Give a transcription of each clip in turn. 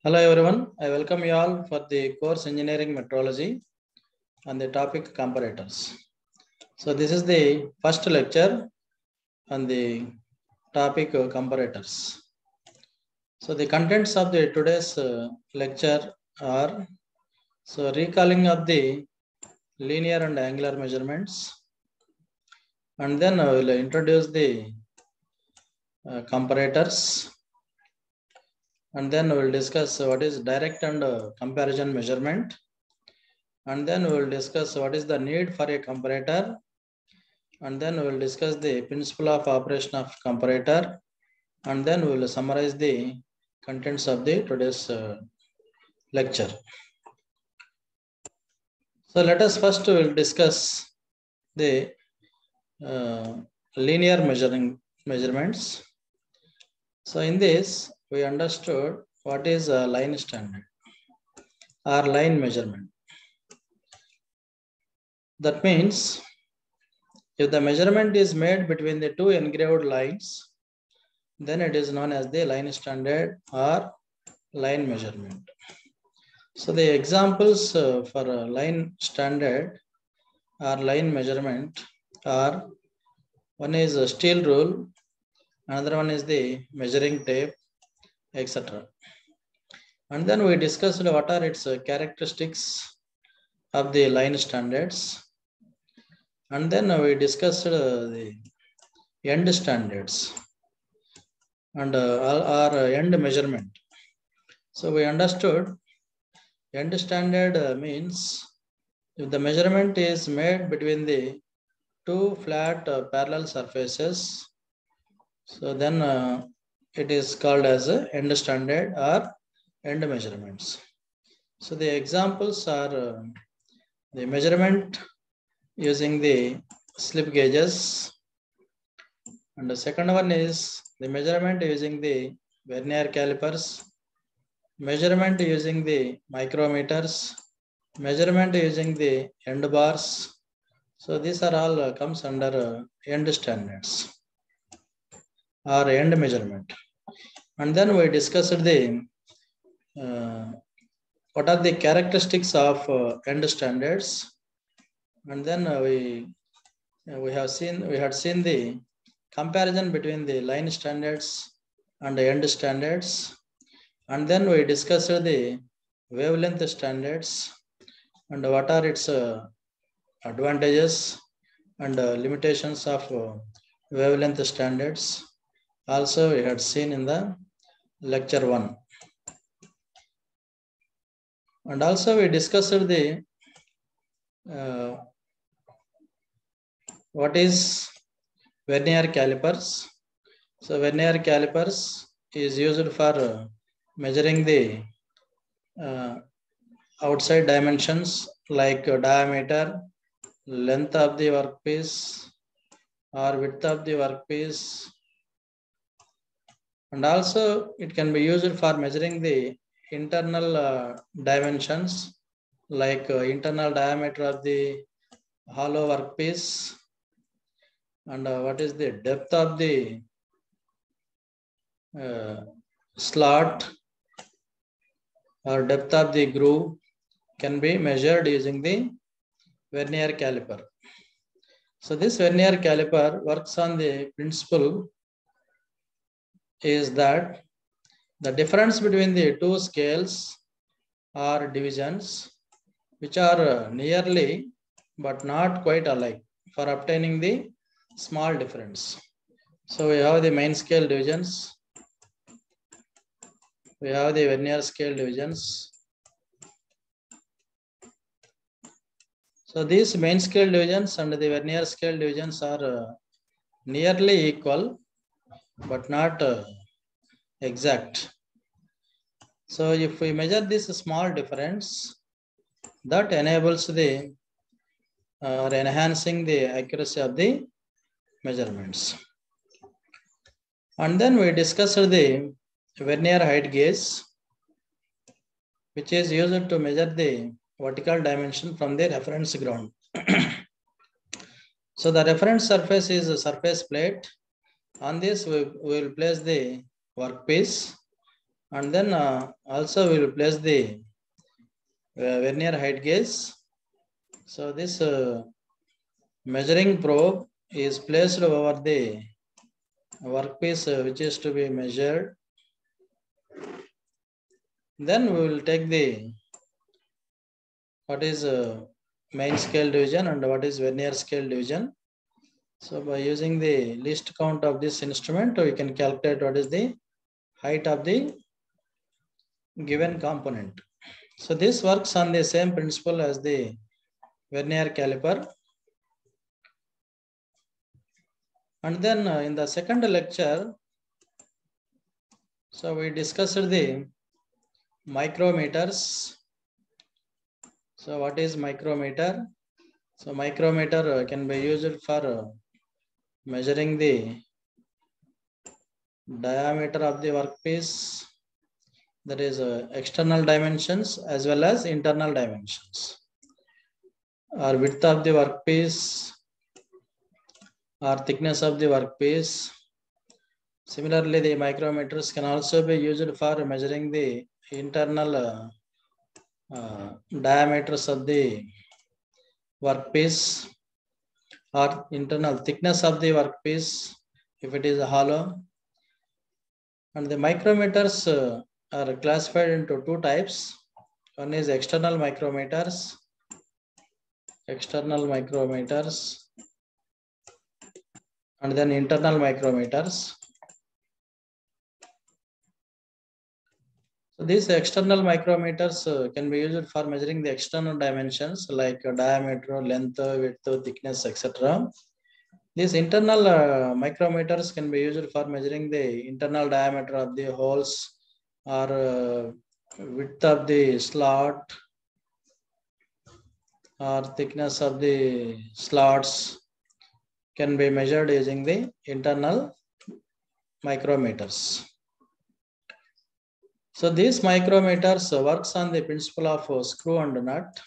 Hello everyone, I welcome you all for the course Engineering Metrology on the topic comparators. So this is the first lecture on the topic comparators. So the contents of the today's lecture are recalling of the linear and angular measurements, and then I will introduce the comparators, and then we will discuss what is direct and comparison measurement, and then we will discuss what is the need for a comparator, and then we will discuss the principle of operation of comparator, and then we will summarize the contents of the today's lecture. So let us first will discuss the linear measurements. So in this we understood what is a line standard or line measurement. That means if the measurement is made between the two engraved lines, then it is known as the line standard or line measurement. So the examples for line standard or line measurement are, one is a steel rule, another one is the measuring tape, etc. And then we discussed what are its characteristics of the line standards, and then we discussed the end standards and our end measurement. So we understood end standard means if the measurement is made between the two flat parallel surfaces, so then it is called as end standard or end measurements. So the examples are the measurement using the slip gauges, and the second one is the measurement using the vernier calipers, measurement using the micrometers, measurement using the end bars. So these are all comes under end standards or end measurement. And then we discussed the what are the characteristics of end standards, and then we had seen the comparison between the line standards and the end standards, and then we discussed the wavelength standards and what are its advantages and limitations of wavelength standards. Also we had seen in the lecture 1, and also we discussed the what is vernier calipers. So vernier calipers is used for measuring the outside dimensions like diameter, length of the workpiece or width of the workpiece, and also it can be used for measuring the internal dimensions like internal diameter of the hollow workpiece, and what is the depth of the slot or depth of the groove can be measured using the vernier caliper. So this vernier caliper works on the principle is that the difference between the two scales or divisions which are nearly but not quite alike for obtaining the small difference. So we have the main scale divisions, we have the vernier scale divisions. So these main scale divisions and the vernier scale divisions are nearly equal but not exact. So if we measure this small difference, that enables the enhancing the accuracy of the measurements. And then we discussed the vernier height gauge, which is used to measure the vertical dimension from the reference ground. So the reference surface is a surface plate. On this we will place the workpiece, And then also we will place the vernier height gauge. So this measuring probe is placed over the workpiece which is to be measured. Then we will take the what is main scale division and what is vernier scale division. So by using the least count of this instrument, we can calculate what is the height of the given component. So this works on the same principle as the vernier caliper. And then in the second lecture, so we discussed the micrometers. So what is micrometer? So micrometer can be used for measuring the diameter of the workpiece, that is external dimensions as well as internal dimensions, or width of the workpiece or thickness of the workpiece. Similarly, the micrometers can also be used for measuring the internal diameters of the workpiece or internal thickness of the workpiece if it is hollow. And the micrometers are classified into two types. One is external micrometers, and then internal micrometers. So these external micrometers can be used for measuring the external dimensions like diameter, length, width, thickness, etc. These internal micrometers can be used for measuring the internal diameter of the holes or width of the slot or thickness of the slots can be measured using the internal micrometers. So these micrometers works on the principle of screw and nut.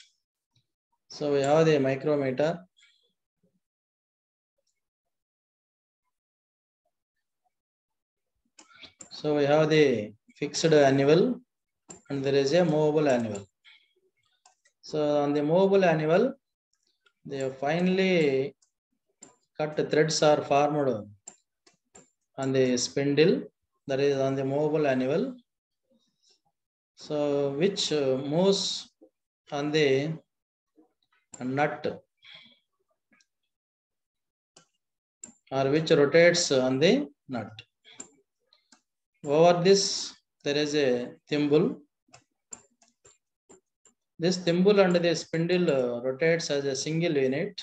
So we have the micrometer. So we have the fixed annual and there is a movable annual. So on the movable annual, the finely cut threads are formed on the spindle, that is on the movable annual. So which moves on the nut or which rotates on the nut. Over this there is a thimble. This thimble and the spindle rotates as a single unit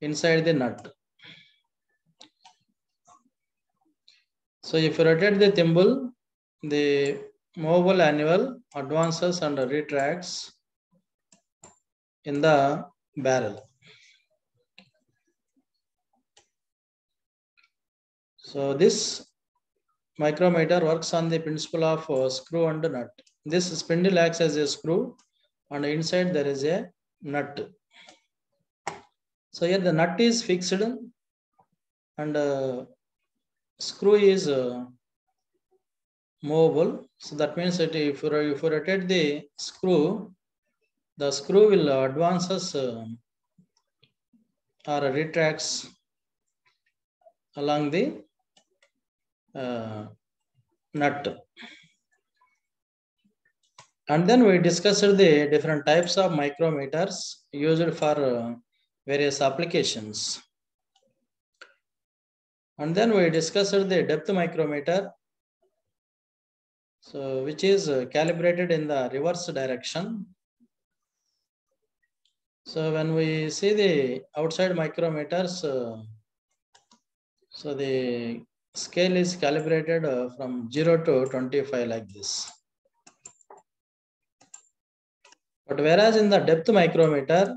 inside the nut. So if you rotate the thimble, the movable annual advances and retracts in the barrel. So this micrometer works on the principle of screw and nut. This spindle acts as a screw and inside there is a nut. So here the nut is fixed and screw is movable. So that means that if you rotate the screw will advances or retracts along the nut. And then we discussed the different types of micrometers used for various applications. And then we discussed the depth micrometer, so which is calibrated in the reverse direction. So when we see the outside micrometers, so the scale is calibrated from 0 to 25 like this. But whereas in the depth micrometer,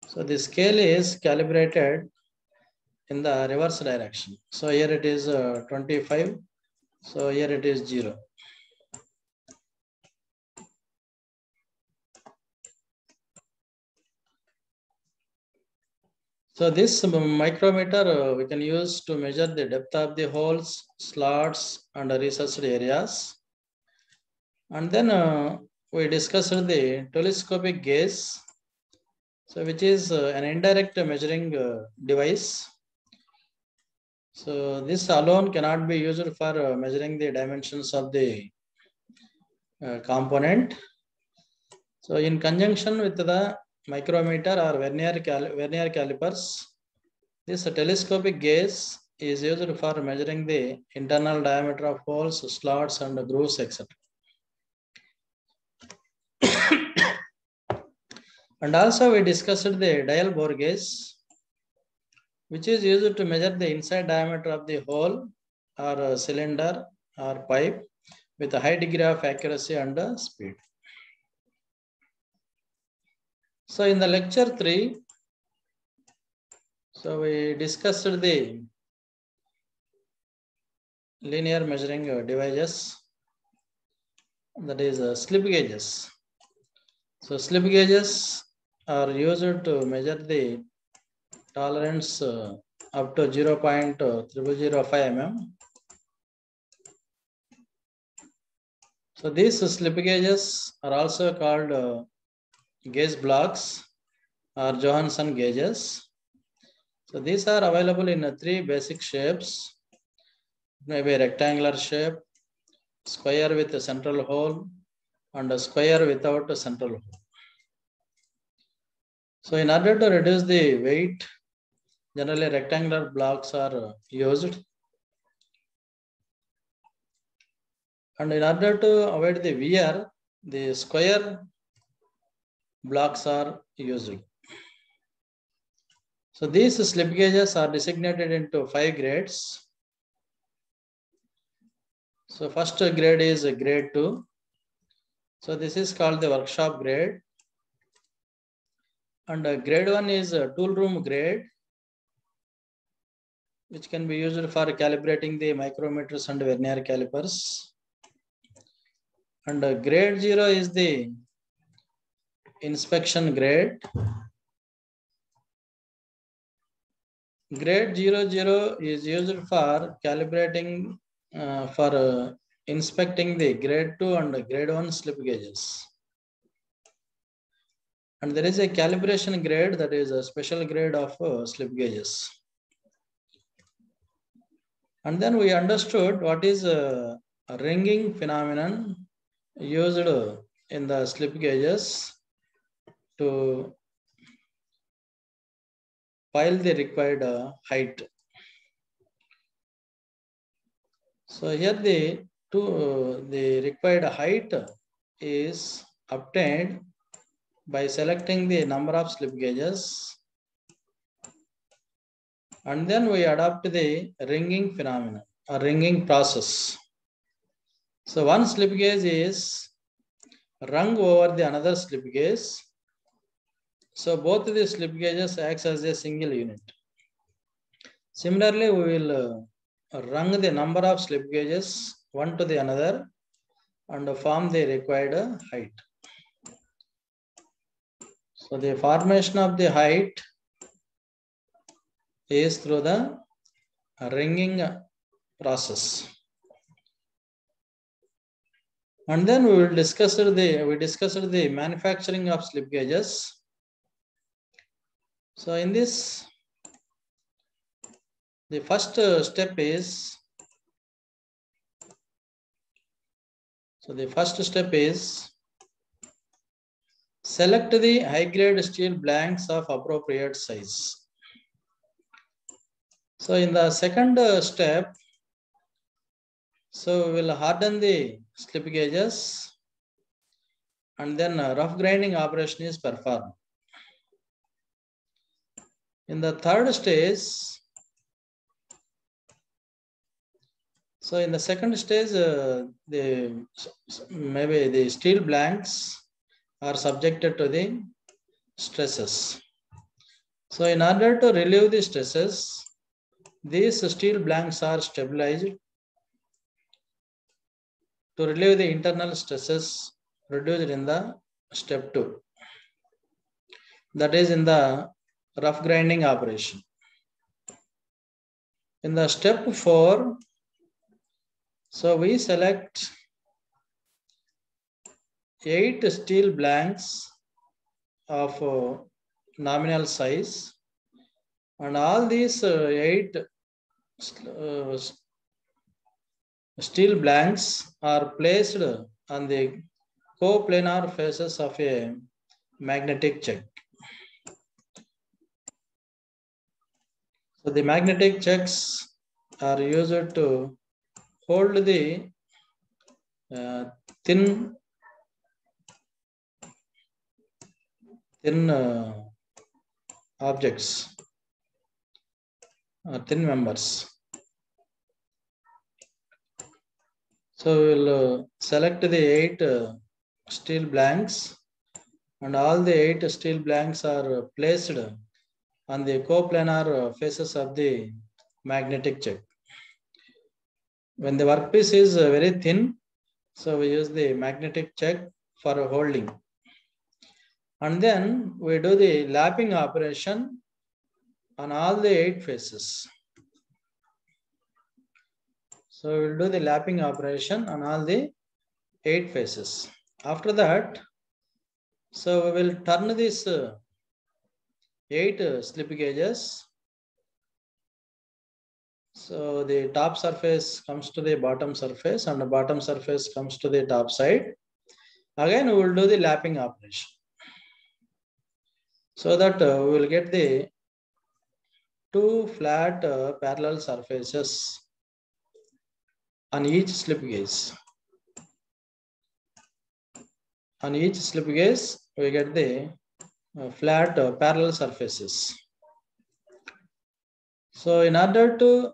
so the scale is calibrated in the reverse direction. So here it is 25. So here it is 0. So this micrometer we can use to measure the depth of the holes, slots, and recessed areas. And then we discussed the telescopic gauge, so which is an indirect measuring device. So this alone cannot be used for measuring the dimensions of the component. So in conjunction with the micrometer or vernier calipers, this telescopic gauge is used for measuring the internal diameter of holes, slots, and grooves, etc. And also we discussed the dial bore gauge, which is used to measure the inside diameter of the hole or cylinder or pipe with a high degree of accuracy and speed. So in the lecture 3, so we discussed the linear measuring devices, that is slip gauges. So slip gauges are used to measure the tolerance up to 0.005 mm. So these slip gauges are also called gauge blocks or Johansson gauges. So these are available in 3 basic shapes, maybe rectangular shape, square with a central hole, and a square without a central hole. So in order to reduce the weight, generally rectangular blocks are used. And in order to avoid the wear, the square blocks are used. So these slip gauges are designated into 5 grades. So first grade is grade 2. So this is called the workshop grade. And grade 1 is a tool room grade, which can be used for calibrating the micrometers and vernier calipers. And grade 0 is the inspection grade. Grade 00 is used for calibrating for inspecting the grade 2 and grade 1 slip gauges. And there is a calibration grade, that is a special grade of slip gauges. And then we understood what is a ringing phenomenon used in the slip gauges to file the required height. So here the required height is obtained by selecting the number of slip gauges, and then we adopt the ringing phenomenon or ringing process. So one slip gauge is rung over the another slip gauge. So both the slip gauges acts as a single unit. Similarly, we will rung the number of slip gauges one to the another and form the required height. So the formation of the height is through the ringing process. And then we discussed the manufacturing of slip gauges. So in this, the first step is, select the high grade steel blanks of appropriate size. So in the second step, so we will harden the slip gauges, and then rough grinding operation is performed. In the third stage, so in the second stage, maybe the steel blanks are subjected to the stresses. So in order to relieve the stresses, these steel blanks are stabilized to relieve the internal stresses produced in the step 2. That is in the rough grinding operation. In the step 4, so we select 8 steel blanks of nominal size, and all these 8 steel blanks are placed on the coplanar faces of a magnetic chuck. So the magnetic chucks are used to hold the thin objects, thin members. So we'll select the 8 steel blanks, and all the 8 steel blanks are placed on the coplanar faces of the magnetic chuck. When the workpiece is very thin, so we use the magnetic chuck for holding. And then we do the lapping operation on all the 8 faces. So we'll do the lapping operation on all the 8 faces. After that, so we will turn these 8 slip gauges. So the top surface comes to the bottom surface, and the bottom surface comes to the top side. Again, we will do the lapping operation, so that we will get the 2 flat parallel surfaces on each slip gauge. On each slip gauge, we get the flat parallel surfaces. So in order to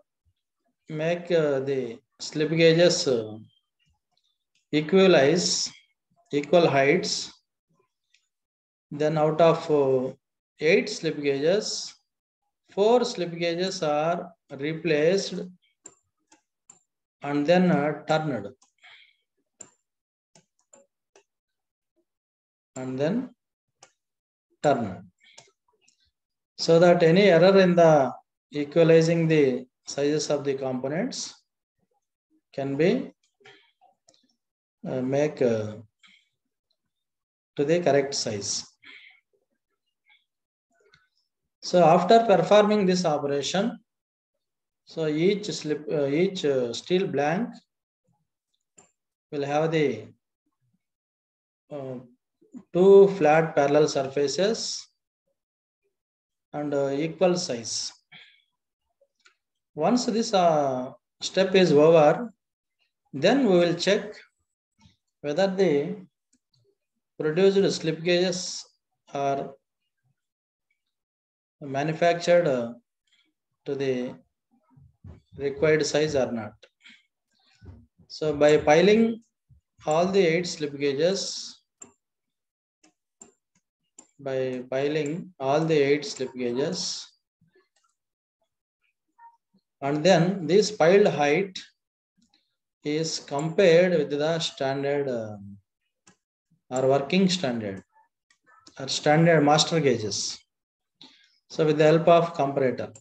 make the slip gauges equal heights, then out of 8 slip gauges, 4 slip gauges are replaced and then turned. So that any error in the equalizing the sizes of the components can be make to the correct size. So after performing this operation, so each steel blank will have the 2 flat parallel surfaces and equal size. Once this step is over, then we will check whether the produced slip gauges are manufactured to the required size or not. So by piling all the 8 slip gauges, and then this piled height is compared with the standard or working standard or standard master gauges. So with the help of comparator.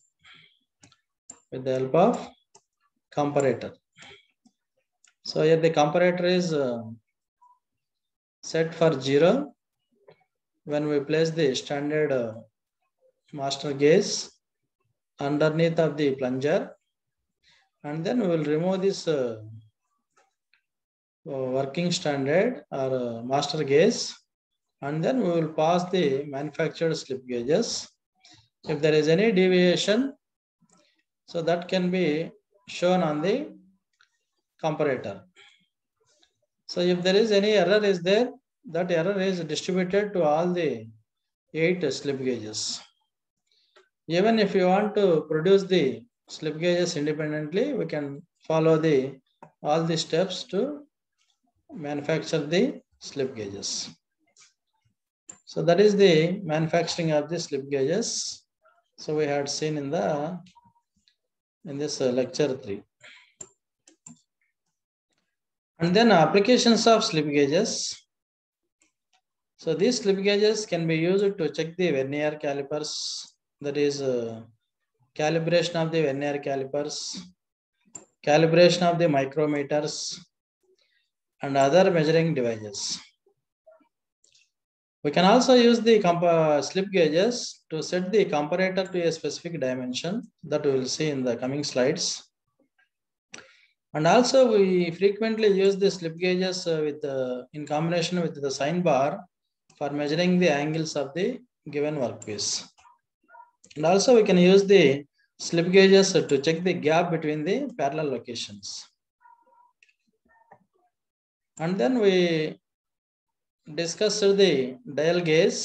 So here the comparator is set for 0 when we place the standard master gauge underneath of the plunger, and then we will remove this working standard or master gauge, and then we will pass the manufactured slip gauges. If there is any deviation, so that can be shown on the comparator. So if there is any error is there, that error is distributed to all the 8 slip gauges. Even if you want to produce the slip gauges independently, we can follow all the steps to manufacture the slip gauges. So that is the manufacturing of the slip gauges. So we had seen in this lecture 3. And then applications of slip gauges. So these slip gauges can be used to check the vernier calipers that is calibration of the vernier calipers, calibration of the micrometers, and other measuring devices. We can also use the slip gauges to set the comparator to a specific dimension that we will see in the coming slides. And also we frequently use the slip gauges in combination with the sine bar for measuring the angles of the given workpiece. And also we can use the slip gauges to check the gap between the parallel locations. And then we discussed the dial gauge.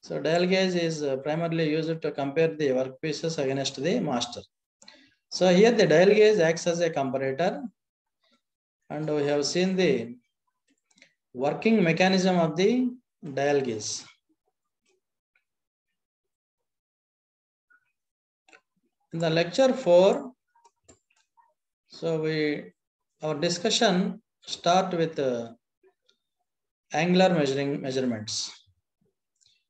So dial gauge is primarily used to compare the workpieces against the master. So here the dial gauge acts as a comparator, and we have seen the working mechanism of the dial gauge. In the lecture 4, so our discussion start with angular measurements.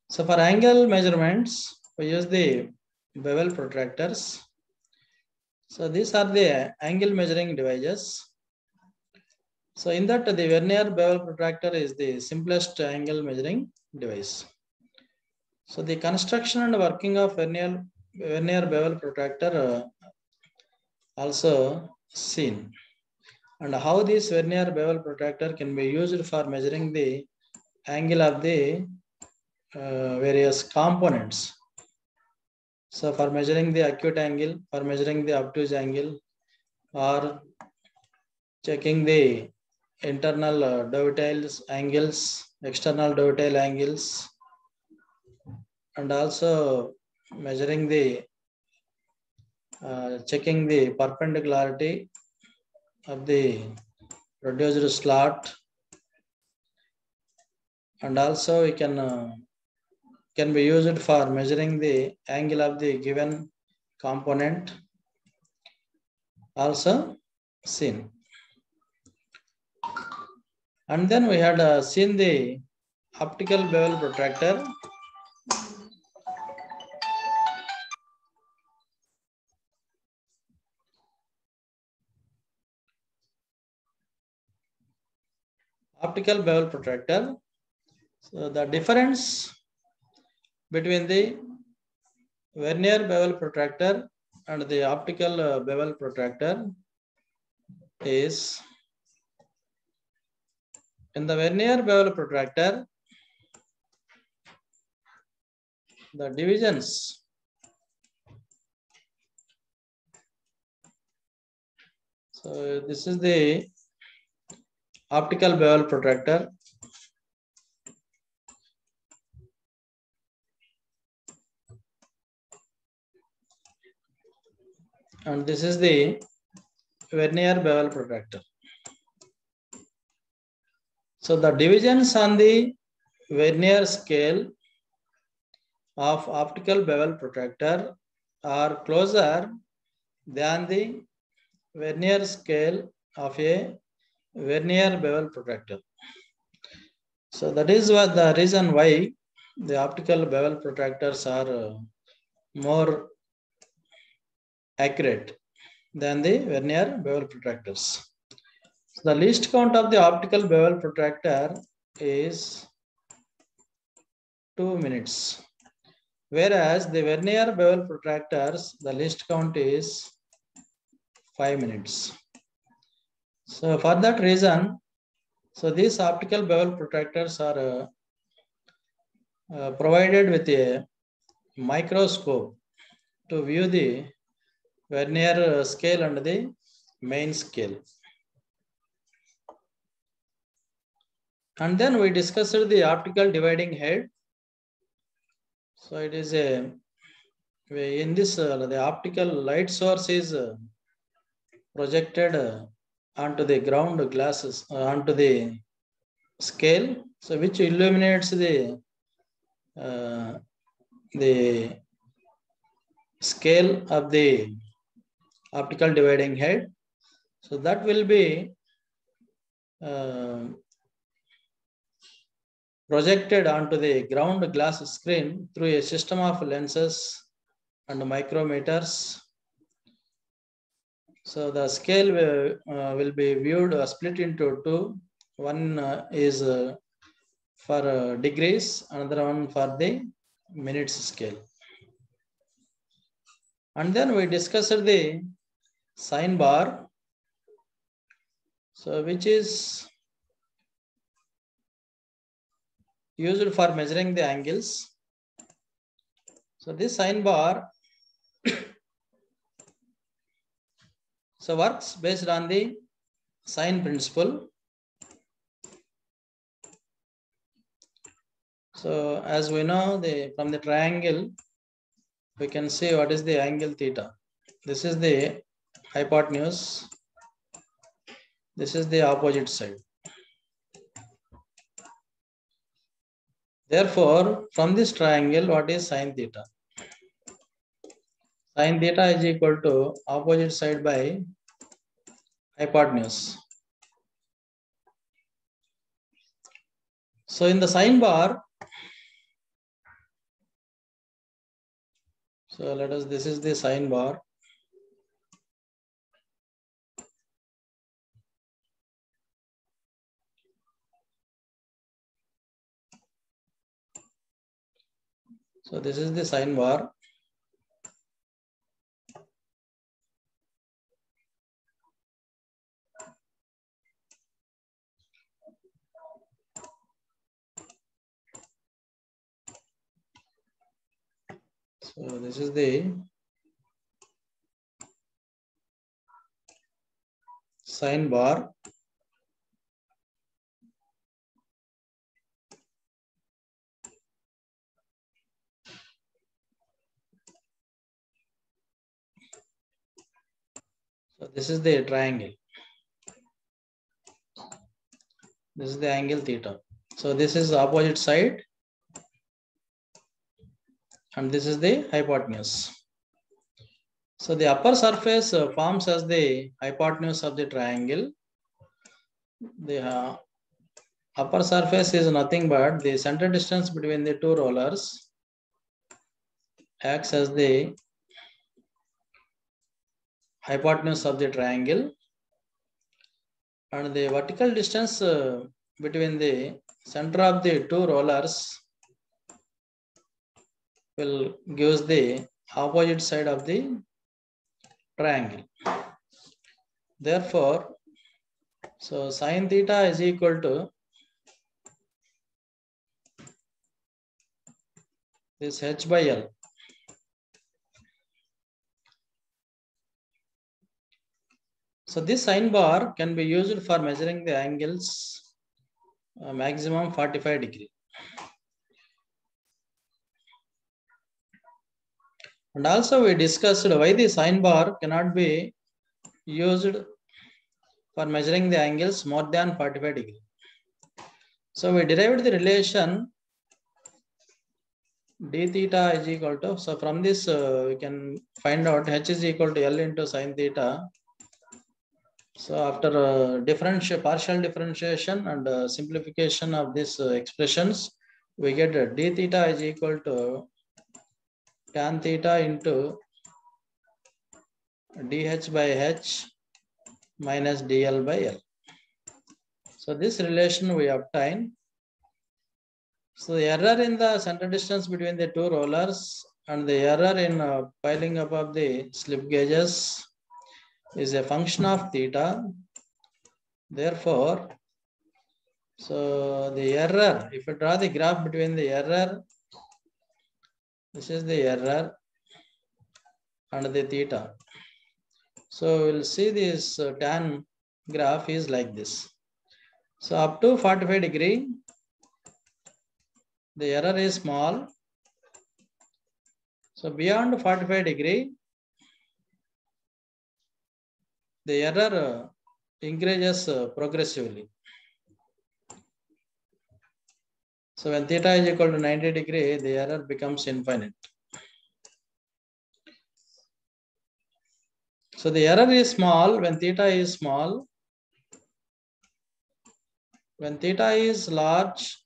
So for angle measurements, we use the bevel protractors. So these are the angle measuring devices. So in that, the vernier bevel protractor is the simplest angle measuring device. So the construction and working of vernier bevel protractor also seen, and how this vernier bevel protractor can be used for measuring the angle of the various components. So for measuring the acute angle, for measuring the obtuse angle, or checking the internal dovetails angles, external dovetail angles, and also measuring the checking the perpendicularity of the produced slot, and also we can be used for measuring the angle of the given component, also seen. And then we had seen the optical bevel protractor. Optical bevel protractor. So the difference between the vernier bevel protractor and the optical bevel protractor is, in the vernier bevel protractor, the divisions so this is the optical bevel protractor. And this is the vernier bevel protractor. So the divisions on the vernier scale of optical bevel protractor are closer than the vernier scale of a vernier bevel protractor. So that is what the reason why the optical bevel protractors are more accurate than the vernier bevel protractors. So the least count of the optical bevel protractor is 2 minutes, whereas the vernier bevel protractors, the least count is 5 minutes. So for that reason, so these optical bevel protractors are provided with a microscope to view the vernier scale and the main scale. And then we discussed the optical dividing head. So it is in this the optical light source is projected onto the ground glasses, onto the scale, so which illuminates the scale of the optical dividing head. So that will be projected onto the ground glass screen through a system of lenses and micrometers. So the scale will be viewed split into two. One is for degrees, another one for the minutes scale. And then we discussed the sine bar, so which is used for measuring the angles. So this sine bar so works based on the sine principle. So as we know, from the triangle, we can see what is the angle theta. This is the hypotenuse. This is the opposite side. Therefore, from this triangle, what is sine theta? Sine theta is equal to opposite side by hypotenuse. So in the sine bar, so this is the sine bar. So this is the sine bar. So this is the sine bar. So this is the triangle. This is the angle theta. So this is opposite side. And this is the hypotenuse. So the upper surface forms as the hypotenuse of the triangle. The upper surface is nothing but the center distance between the two rollers acts as the hypotenuse of the triangle, and the vertical distance between the center of the two rollers will give the opposite side of the triangle. Therefore, so sine theta is equal to this h by L. So this sine bar can be used for measuring the angles maximum 45 degree. And also we discussed why the sine bar cannot be used for measuring the angles more than 45 degree. So we derived the relation d theta is equal to, so from this we can find out h is equal to L into sine theta. So after partial differentiation and simplification of these expressions, we get d theta is equal to tan theta into dh by h minus dl by L. So this relation we obtain. So the error in the center distance between the two rollers and the error in piling up of the slip gauges is a function of theta. Therefore, so the error, if you draw the graph between the error, this is the error and the theta. So we'll see this tan graph is like this. So up to 45 degree, the error is small. So beyond 45 degree, the error increases progressively. So when theta is equal to 90 degree, the error becomes infinite. So the error is small when theta is small. When theta is large,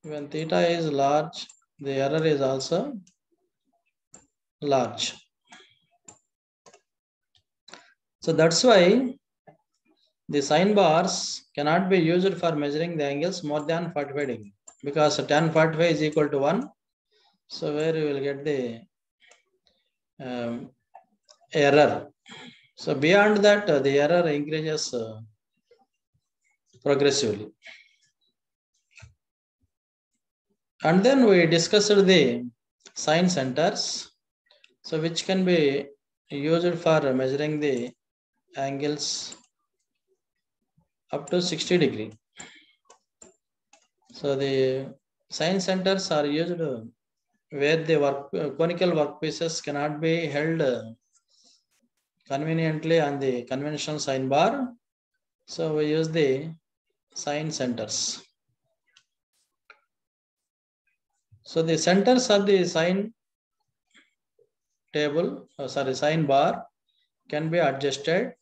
When theta is large, the error is also large. So that's why the sine bars cannot be used for measuring the angles more than 45 degree, because tan 45 is equal to 1. So where you will get the error. So beyond that, the error increases progressively. And then we discussed the sine centers, so which can be used for measuring the angles up to 60 degree. So the sine centers are used where the conical workpieces cannot be held conveniently on the conventional sine bar. So we use the sine centers. So the centers of the sine table, sine bar can be adjusted,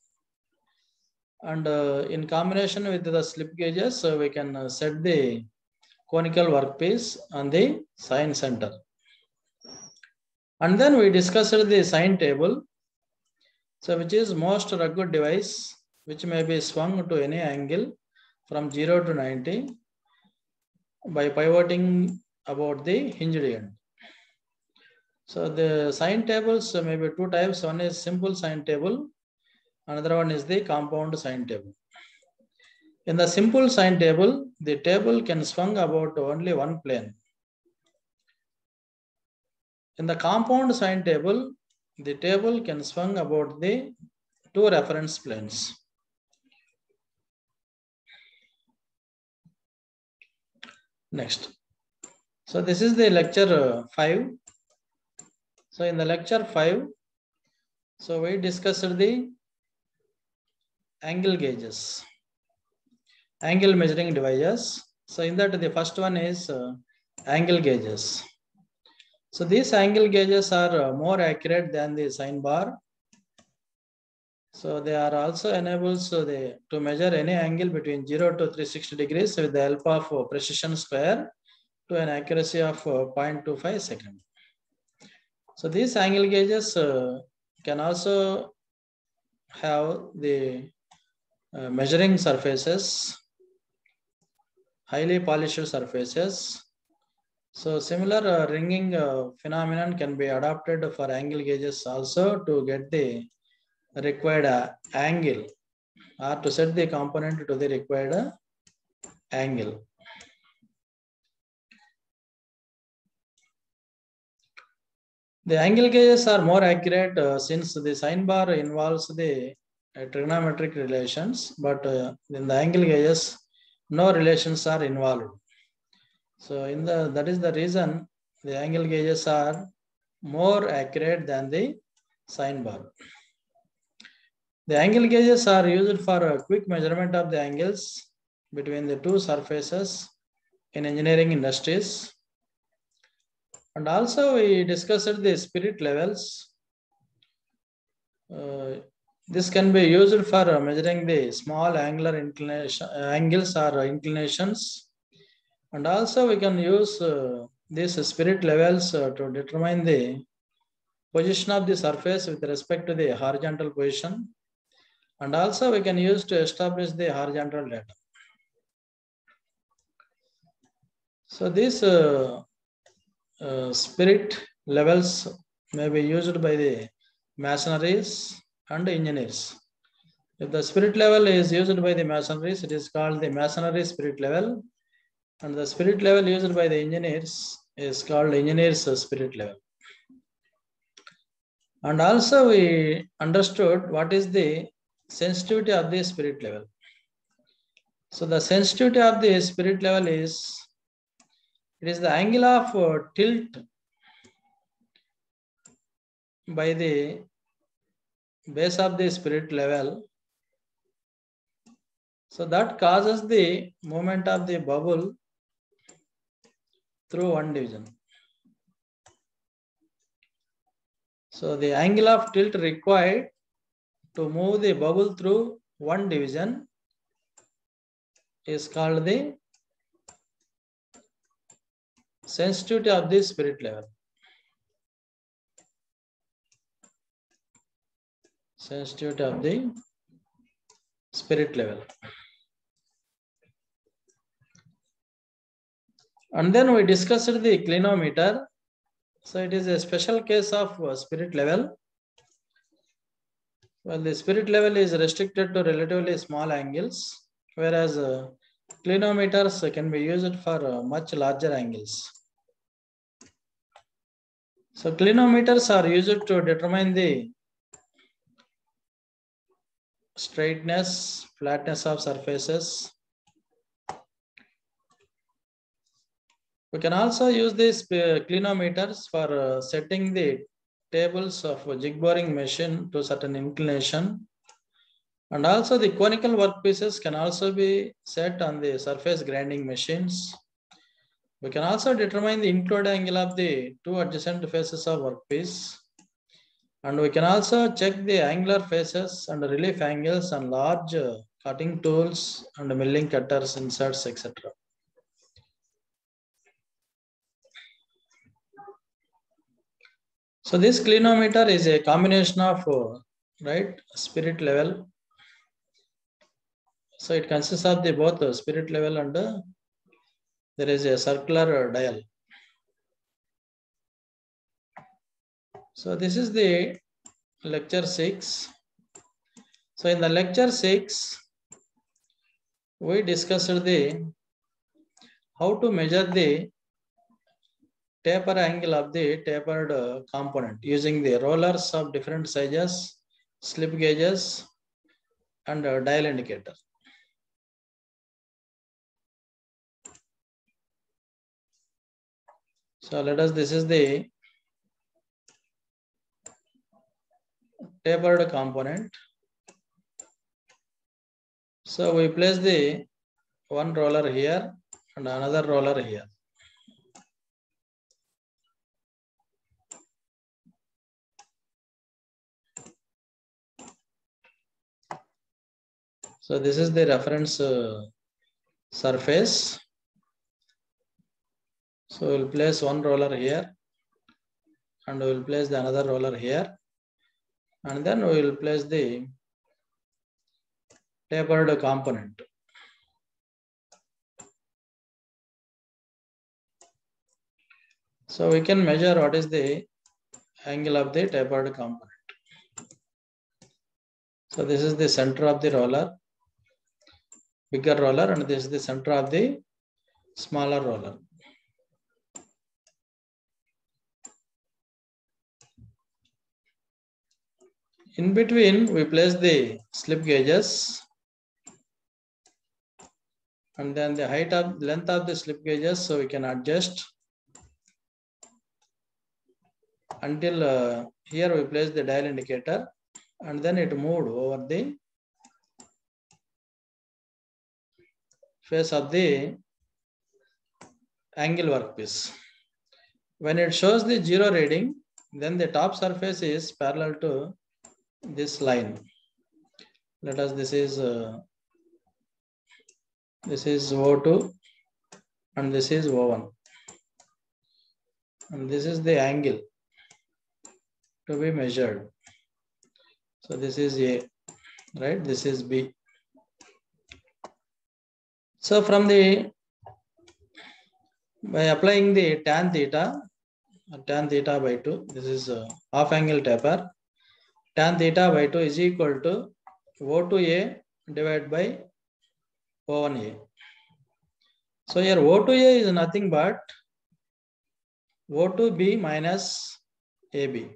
and in combination with the slip gauges, we can set the conical workpiece on the sine center. And then we discussed the sine table, so which is most rugged device which may be swung to any angle from 0 to 90 by pivoting about the hinged end. So the sine tables may be two types. One is simple sine table, another one is the compound sine table. In the simple sine table, the table can swung about only one plane. In the compound sine table, the table can swung about the two reference planes. Next. So this is the lecture 5. So in the lecture 5, so we discussed the angle gauges, angle measuring devices. So in that, the first one is angle gauges. So these angle gauges are more accurate than the sine bar. So they are also enables to measure any angle between 0 to 360 degrees with the help of precision square to an accuracy of 0.25 second. So these angle gauges can also have the measuring surfaces, highly polished surfaces. So similar ringing phenomenon can be adopted for angle gauges also to get the required angle, or to set the component to the required angle. The angle gauges are more accurate since the sine bar involves the trigonometric relations, but in the angle gauges, no relations are involved. So that is the reason the angle gauges are more accurate than the sine bar. The angle gauges are used for a quick measurement of the angles between the two surfaces in engineering industries. And also we discussed the spirit levels. This can be used for measuring the small angular inclination, angles or inclinations. And also we can use these spirit levels to determine the position of the surface with respect to the horizontal position. And also we can use to establish the horizontal data. So these spirit levels may be used by the masonries and engineers. If the spirit level is used by the masonries, it is called the masonry spirit level, and the spirit level used by the engineers is called engineers spirit level. And also we understood what is the sensitivity of the spirit level. So the sensitivity of the spirit level is, it is the angle of tilt by the base of the spirit level. So that causes the movement of the bubble through one division. So the angle of tilt required to move the bubble through one division is called the sensitivity of the spirit level. Sensitivity of the spirit level. And then we discussed the clinometer. So it is a special case of spirit level. Well, the spirit level is restricted to relatively small angles, whereas clinometers can be used for much larger angles. So clinometers are used to determine the straightness, flatness of surfaces. We can also use these clinometers for setting the tables of a jig boring machine to certain inclination. And also the conical workpieces can also be set on the surface grinding machines. We can also determine the include angle of the two adjacent faces of workpiece. And we can also check the angular faces and relief angles on large cutting tools and milling cutters, inserts, etc. So this clinometer is a combination of spirit level. So it consists of the both spirit level and there is a circular dial. So this is the lecture 6. So in the lecture 6, we discussed the how to measure the taper angle of the tapered component using the rollers of different sizes, slip gauges, and dial indicator. So this is the tapered component. So we place the one roller here and another roller here. So this is the reference surface. So we'll place one roller here and we'll place the another roller here, and then we will place the tapered component. So we can measure what is the angle of the tapered component. So this is the center of the roller, bigger roller, and this is the center of the smaller roller. In between, we place the slip gauges, and then the length of the slip gauges, so we can adjust until here we place the dial indicator, and then it moved over the face of the angle workpiece. When it shows the 0 reading, then the top surface is parallel to this line. Let us, this is O2 and this is O1. And this is the angle to be measured. So this is A, right? This is B. So from by applying the tan theta by 2, this is half angle taper. Tan theta by 2 is equal to O2A divided by O1A. So here O2A is nothing but O2B minus AB.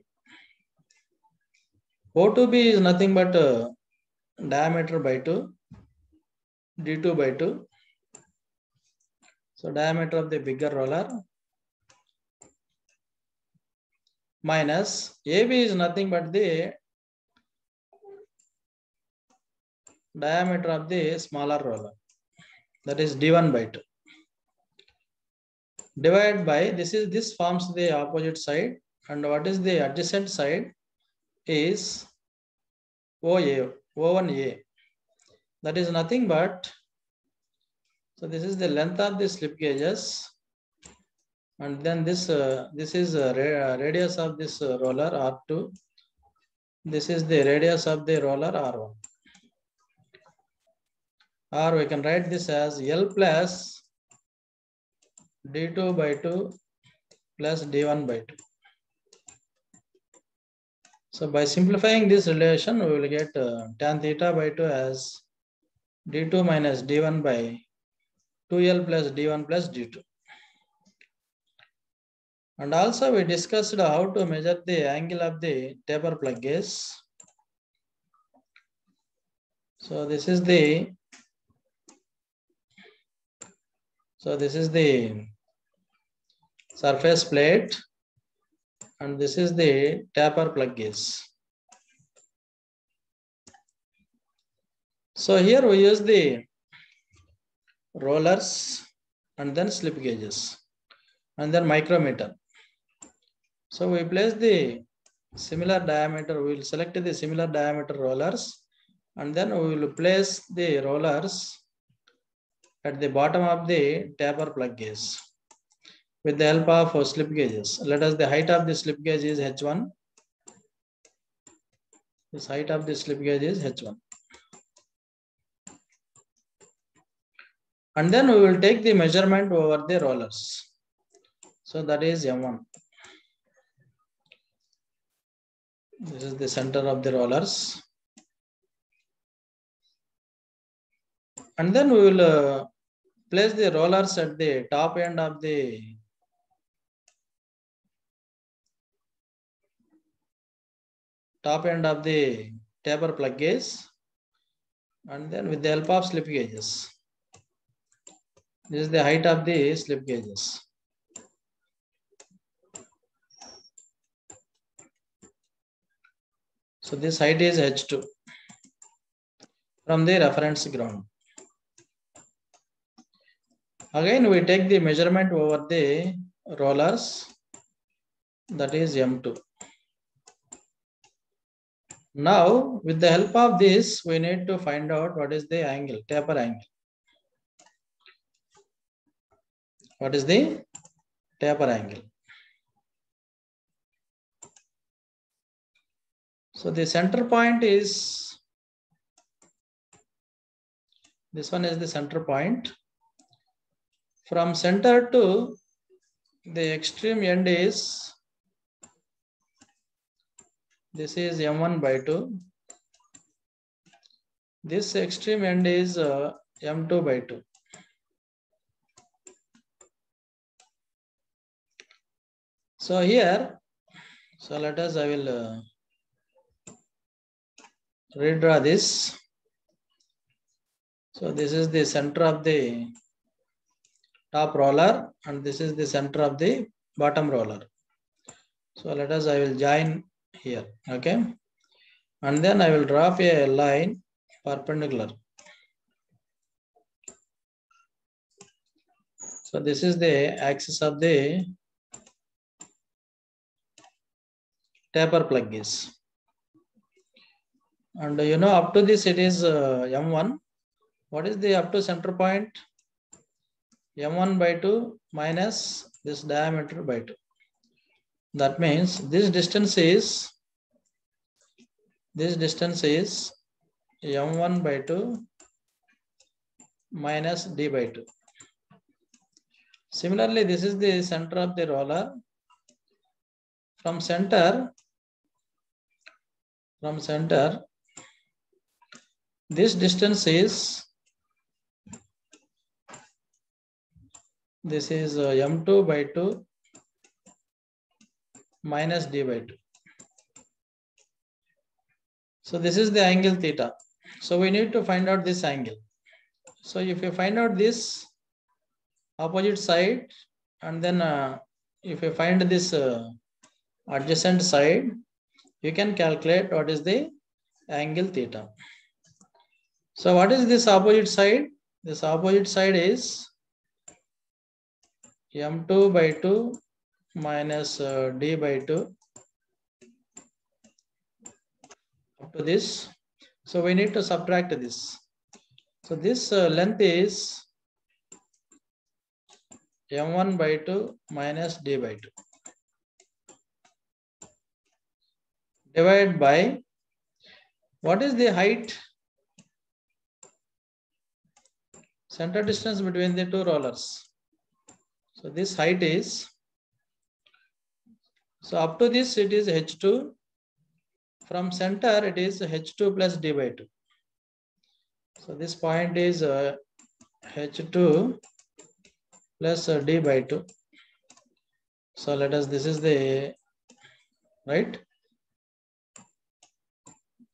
O2B is nothing but diameter by 2, D2 by 2. So diameter of the bigger roller minus AB is nothing but the diameter of the smaller roller, that is D1 by 2. Divided by, this forms the opposite side, and what is the adjacent side is O1A. That is nothing but, so this is the length of the slip gauges and then this is radius of this roller R2. This is the radius of the roller R1. Or we can write this as L plus d2 by 2 plus d1 by 2. So by simplifying this relation, we will get tan theta by 2 as d2 minus d1 by 2L plus d1 plus d2. And also we discussed how to measure the angle of the taper plug gauge. So this is the surface plate, and this is the taper plug gauge. So here we use the rollers and then slip gauges and then micrometer. So we place the similar diameter, we will select the similar diameter rollers, and then we will place the rollers at the bottom of the taper plug gauge with the help of slip gauges. Let us, the height of the slip gauge is H1. This height of the slip gauge is H1. And then we will take the measurement over the rollers. So that is M1. This is the center of the rollers. And then we will place the rollers at the top end of the taper plug gauge, and then with the help of slip gauges. This is the height of the slip gauges. So this height is H2 from the reference ground. Again, we take the measurement over the rollers, that is M2. Now, with the help of this, we need to find out what is the angle, taper angle. What is the taper angle? So the center point is, this one is the center point. From center to the extreme end is, this is M1 by 2. This extreme end is M2 by 2. So here, so let us, I will redraw this. So this is the center of the top roller, and this is the center of the bottom roller. So let us, I will join here, okay? And then I will drop a line perpendicular. So this is the axis of the taper plug gauge. And you know, up to this it is M1. What is the up to center point? M1 by 2 minus this diameter by 2. That means this distance is M1 by 2 minus D by 2. Similarly, this is the center of the roller. From center, this distance is, this is M2 by 2 minus D by 2. So this is the angle theta. So we need to find out this angle. So if you find out this opposite side, and then if you find this adjacent side, you can calculate what is the angle theta. So what is this opposite side? This opposite side is M2 by 2 minus D by 2 up to this. So we need to subtract this. So this length is m1 by 2 minus d by 2. Divide by, what is the height? Center distance between the two rollers. So this height is, so up to this it is h2. From center it is h2 plus d by 2. So this point is h2 plus d by 2. So let us, this is the, right?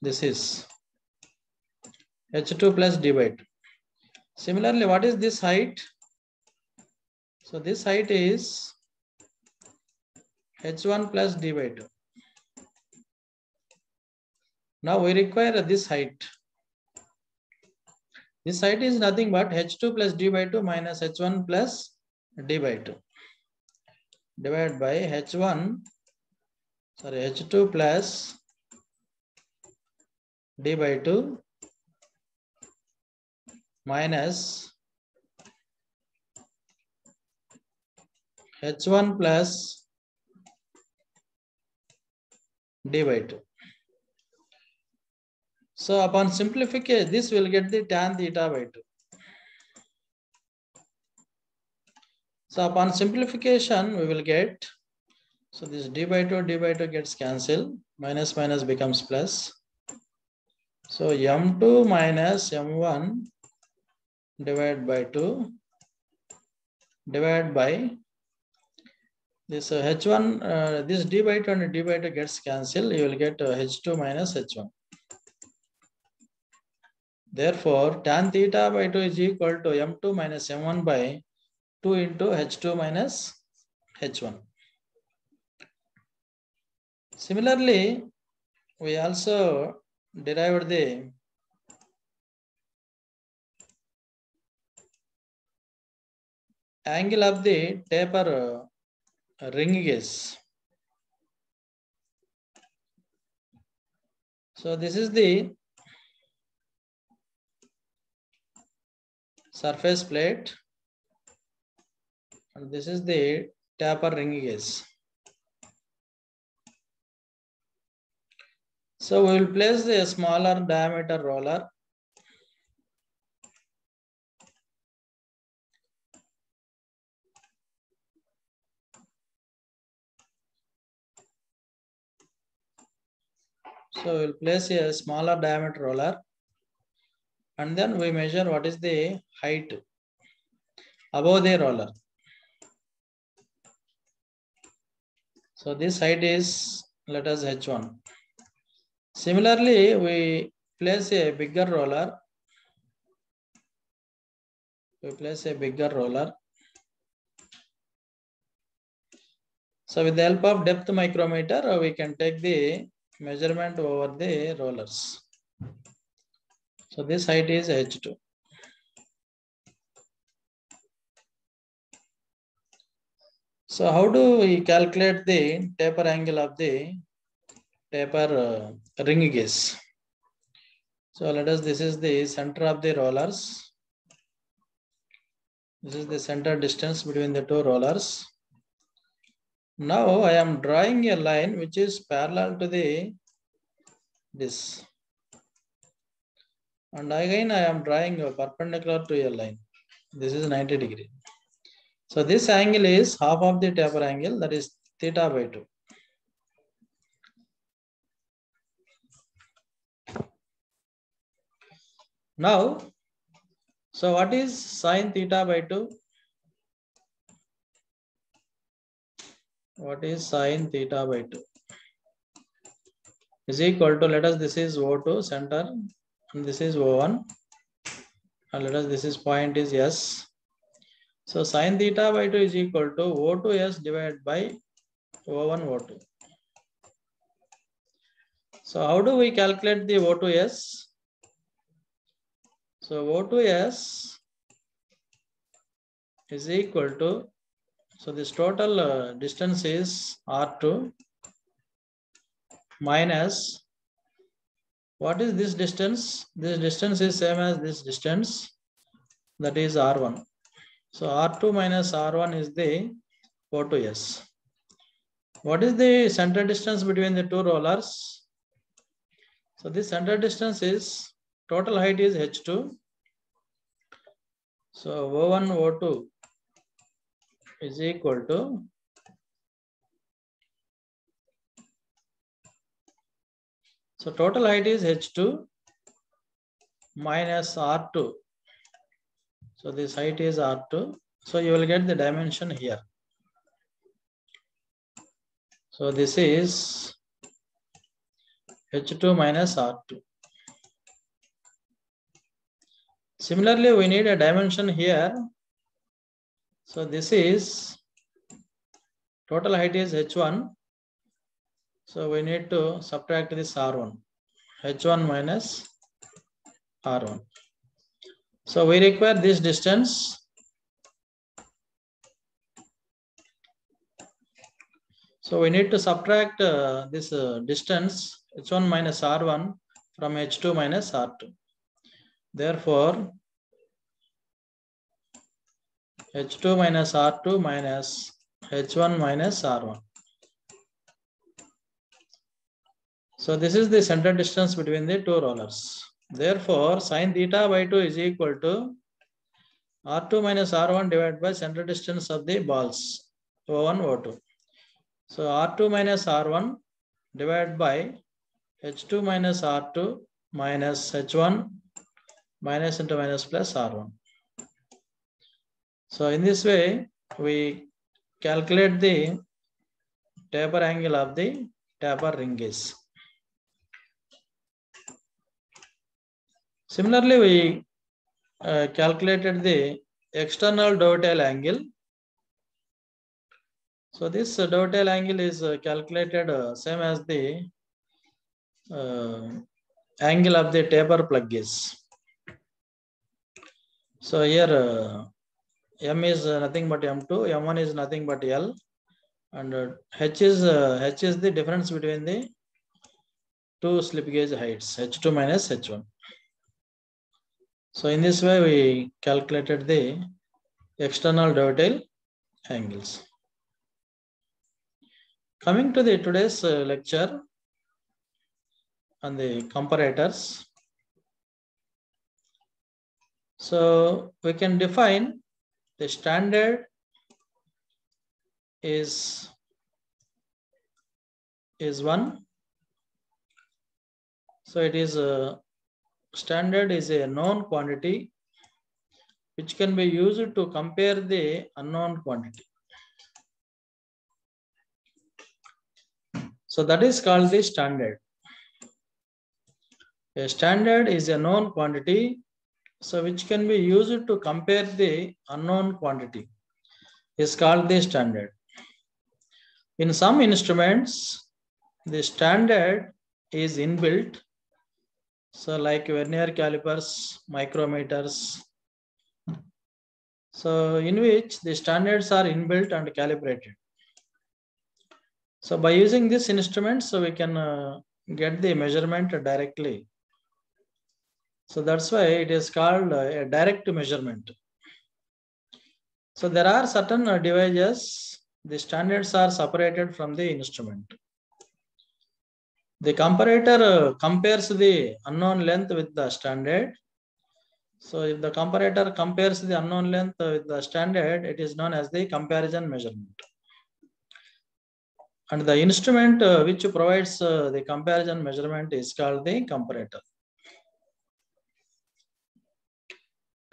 This is h2 plus d by 2. Similarly, what is this height? So this height is h1 plus d by 2. Now we require this height. This height is nothing but h2 plus d by 2 minus h1 plus d by 2. Divided by h2 plus d by 2 minus h1 plus d by 2. So upon simplification, this will get the tan theta by 2. So upon simplification, we will get, so this d by 2 gets cancelled, minus minus becomes plus. So m2 minus m1 divided by 2 divided by this h1, this d by 2 and d by 2 gets cancelled, you will get h2 minus h1. Therefore, tan theta by 2 is equal to m2 minus m1 by 2 into h2 minus h1. Similarly, we also derived the angle of the taper ring gauge. So this is the surface plate and this is the taper ring gauge. So we will place a smaller diameter roller . So we will place a smaller diameter roller and then we measure what is the height above the roller. So this height is, let us h1. Similarly, we place a bigger roller. We place a bigger roller. So with the help of depth micrometer, we can take the measurement over the rollers. So this height is h2. So how do we calculate the taper angle of the taper ring gauge? So let us, this is the center of the rollers. This is the center distance between the two rollers. Now I am drawing a line which is parallel to the this. And again I am drawing a perpendicular to a line. This is 90 degree. So this angle is half of the taper angle, that is theta by 2. Now, so what is sine theta by 2? What is sine theta by 2? Is equal to, let us, this is O2 center and this is O1 and let us, this is point is S. So sine theta by 2 is equal to O2S divided by O1 O2. So how do we calculate the O2S? So O2S is equal to, so this total distance is R2 minus, what is this distance? This distance is same as this distance, that is R1. So R2 minus R1 is the O2S. What is the center distance between the two rollers? So this center distance is, total height is H2. So O1, O2 is equal to so total height is H2 minus R2. So this height is R2. So you will get the dimension here. So this is H2 minus R2. Similarly, we need a dimension here. So this is, total height is H1. So we need to subtract this R1. H1 minus R1. So we require this distance. So we need to subtract this distance H1 minus R1 from H2 minus R2. Therefore, H2 minus R2 minus H1 minus R1. So this is the center distance between the two rollers. Therefore, sin theta by 2 is equal to R2 minus R1 divided by center distance of the balls, O1, O2. So R2 minus R1 divided by H2 minus R2 minus H1 minus into minus plus R1. So in this way, we calculate the taper angle of the taper ring gauge. Similarly, we calculated the external dovetail angle. So this dovetail angle is calculated same as the angle of the taper plug gauge. So here M is nothing but M2, M1 is nothing but L, and H is the difference between the two slip gauge heights, H2 minus H1. So in this way, we calculated the external dovetail angles. Coming to the today's lecture on the comparators. So we can define the standard is 1. So it is standard is a known quantity which can be used to compare the unknown quantity. So that is called the standard. A standard is a known quantity, so which can be used to compare the unknown quantity is called the standard. In some instruments, the standard is inbuilt. So like vernier calipers, micrometers. So in which the standards are inbuilt and calibrated. So by using this instrument, so we can get the measurement directly. So that's why it is called a direct measurement. So there are certain devices, the standards are separated from the instrument. The comparator compares the unknown length with the standard. So if the comparator compares the unknown length with the standard, it is known as the comparison measurement. And the instrument which provides the comparison measurement is called the comparator.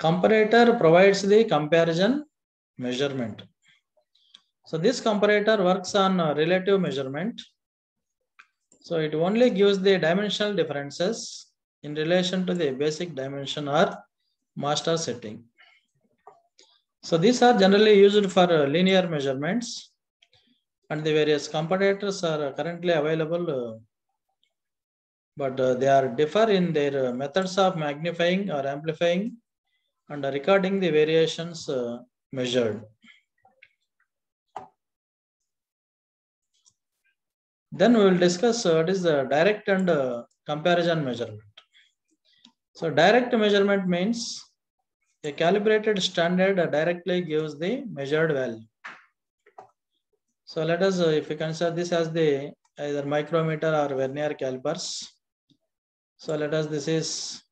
Comparator provides the comparison measurement. So this comparator works on relative measurement. So it only gives the dimensional differences in relation to the basic dimension or master setting. So these are generally used for linear measurements, and the various comparators are currently available, but they are differ in their methods of magnifying or amplifying and recording the variations measured. Then we will discuss what is the direct and comparison measurement. So direct measurement means A calibrated standard directly gives the measured value. So let us, if we consider this as the either micrometer or vernier calipers. So let us, this is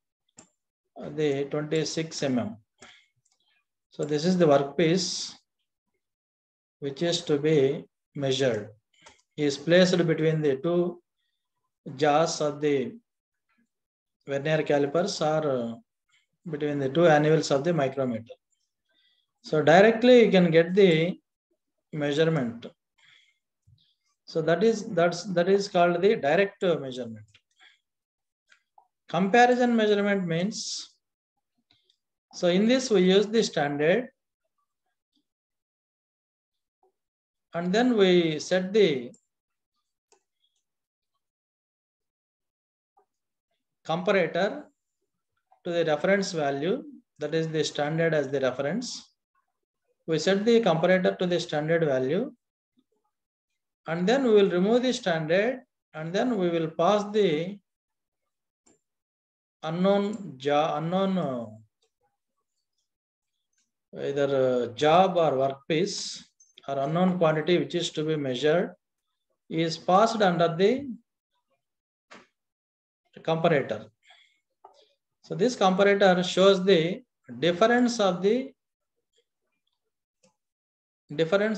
the 26 mm. So this is the workpiece which is to be measured. Is placed between the two jaws of the vernier calipers or between the two anvils of the micrometer. So directly you can get the measurement. So that is called the direct measurement. Comparison measurement means, so in this we use the standard and then we set the comparator to the reference value, that is the standard as the reference. We set the comparator to the standard value and then we will remove the standard and then we will pass the unknown either job or workpiece or unknown quantity which is to be measured is passed under the comparator. So this comparator shows the difference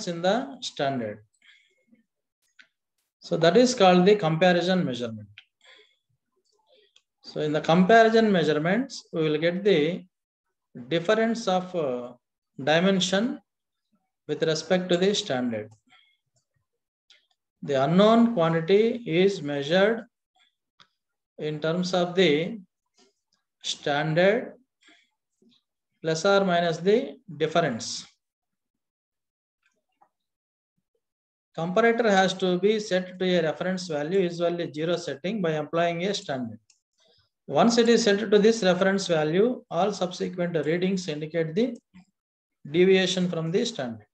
in the standard. So that is called the comparison measurement. So in the comparison measurements, we will get the difference of dimension with respect to the standard. The unknown quantity is measured in terms of the standard plus or minus the difference. Comparator has to be set to a reference value, usually 0 setting, by applying a standard. Once it is set to this reference value, all subsequent readings indicate the deviation from the standard.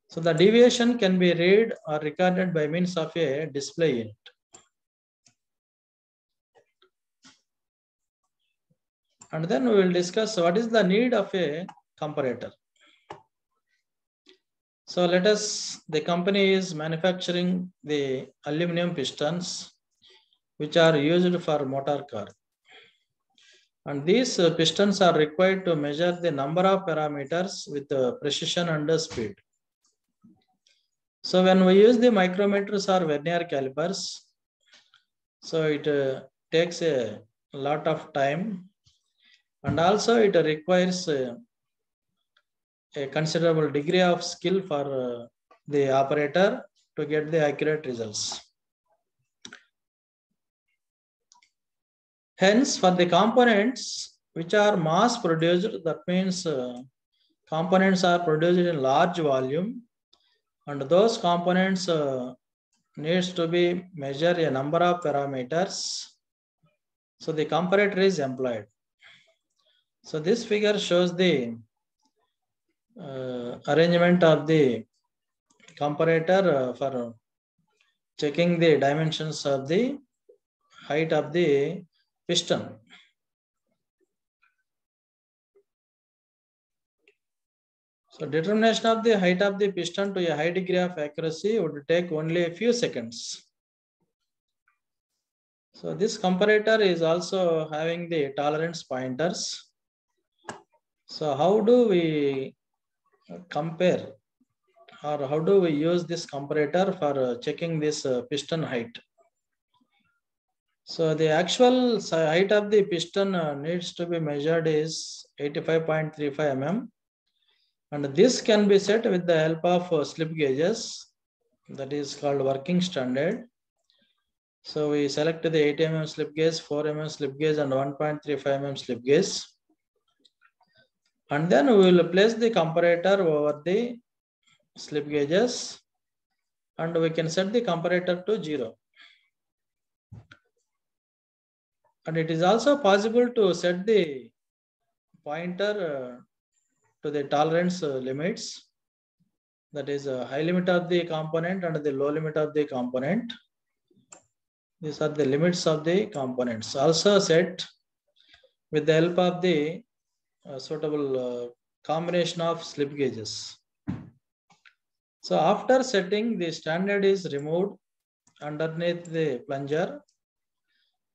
So the deviation can be read or recorded by means of a display unit. And then we will discuss what is the need of a comparator. So let us, the company is manufacturing the aluminum pistons which are used for motor car. And these pistons are required to measure the number of parameters with precision and speed. So when we use the micrometers or vernier calipers, so it takes a lot of time and also it requires a considerable degree of skill for the operator to get the accurate results. Hence, for the components which are mass produced, that means components are produced in large volume and those components needs to be measured a number of parameters. So the comparator is employed. So this figure shows the arrangement of the comparator for checking the dimensions of the height of the piston. So determination of the height of the piston to a high degree of accuracy would take only a few seconds. So this comparator is also having the tolerance pointers. So how do we compare or how do we use this comparator for checking this piston height? So the actual height of the piston needs to be measured is 85.35 mm. And this can be set with the help of slip gauges, that is called working standard. So we select the 8 mm slip gauge, 4 mm slip gauge and 1.35 mm slip gauge. And then we will place the comparator over the slip gauges and we can set the comparator to 0. And it is also possible to set the pointer to the tolerance limits, that is a high limit of the component and the low limit of the component. These are the limits of the components. Also set with the help of the suitable combination of slip gauges. So after setting, the standard is removed underneath the plunger,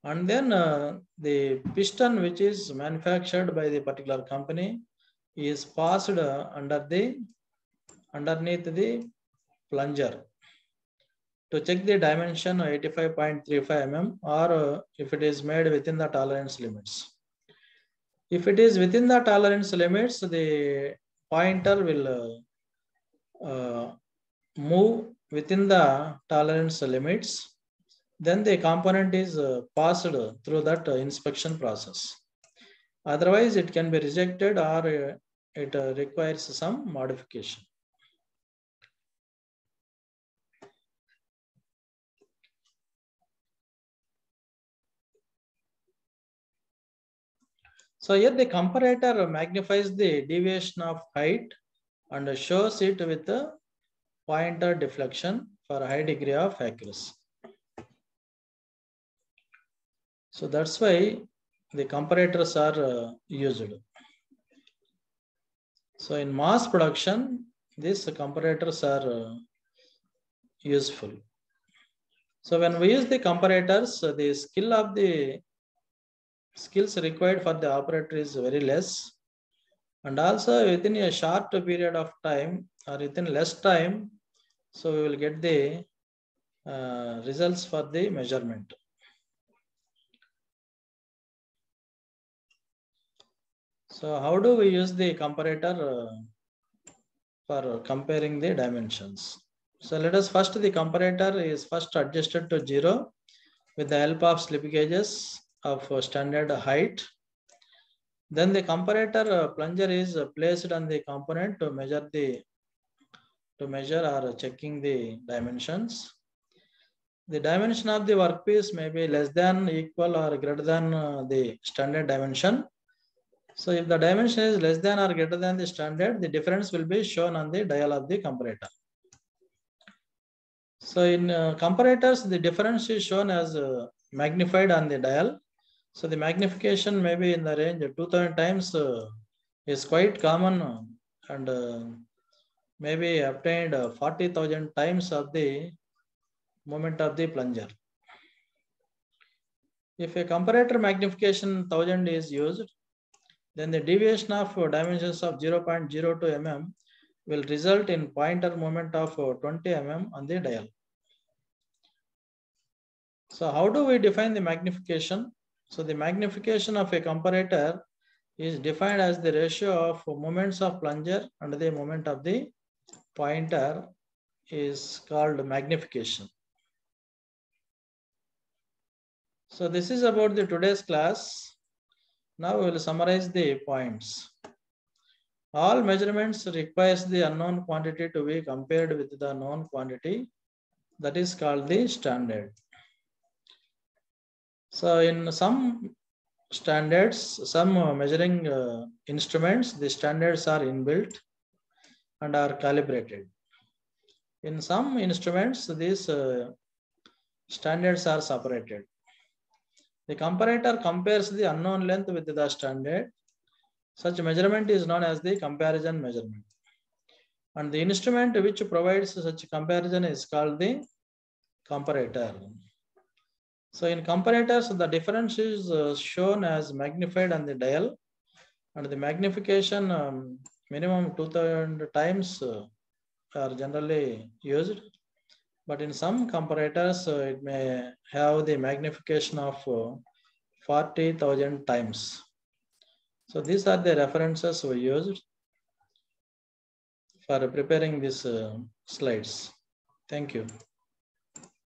and then the piston which is manufactured by the particular company is passed underneath the plunger to check the dimension 85.35 mm, or if it is made within the tolerance limits. If it is within the tolerance limits, the pointer will move within the tolerance limits. Then the component is passed through that inspection process. Otherwise, it can be rejected, or it requires some modification. So here the comparator magnifies the deviation of height and shows it with a pointer deflection for a high degree of accuracy. So that's why the comparators are used. So in mass production, these comparators are useful. So when we use the comparators, the skills required for the operator is very less, and also within a short period of time or within less time, so we will get the results for the measurement. So how do we use the comparator for comparing the dimensions? So let us first, the comparator is first adjusted to 0 with the help of slip gauges of standard height. Then the comparator plunger is placed on the component to measure or checking the dimensions. The dimension of the workpiece may be less than, equal, or greater than the standard dimension. So if the dimension is less than or greater than the standard, the difference will be shown on the dial of the comparator. So in comparators, the difference is shown as magnified on the dial. So the magnification may be in the range of 2000 times is quite common, and may be obtained 40,000 times of the moment of the plunger. If a comparator magnification 1000 is used, then the deviation of dimensions of 0.02 mm will result in pointer moment of 20 mm on the dial. So how do we define the magnification? So the magnification of a comparator is defined as the ratio of moments of plunger and the moment of the pointer is called magnification. So this is about the today's class. Now we will summarize the points. All measurements requires the unknown quantity to be compared with the known quantity. That is called the standard. So in some standards, some measuring instruments, the standards are inbuilt and are calibrated. In some instruments, these standards are separated. The comparator compares the unknown length with the standard. Such measurement is known as the comparison measurement. And the instrument which provides such comparison is called the comparator. So in comparators, the difference is shown as magnified on the dial, and the magnification minimum 2000 times are generally used. But in some comparators, it may have the magnification of 40,000 times. So these are the references we used for preparing these slides. Thank you.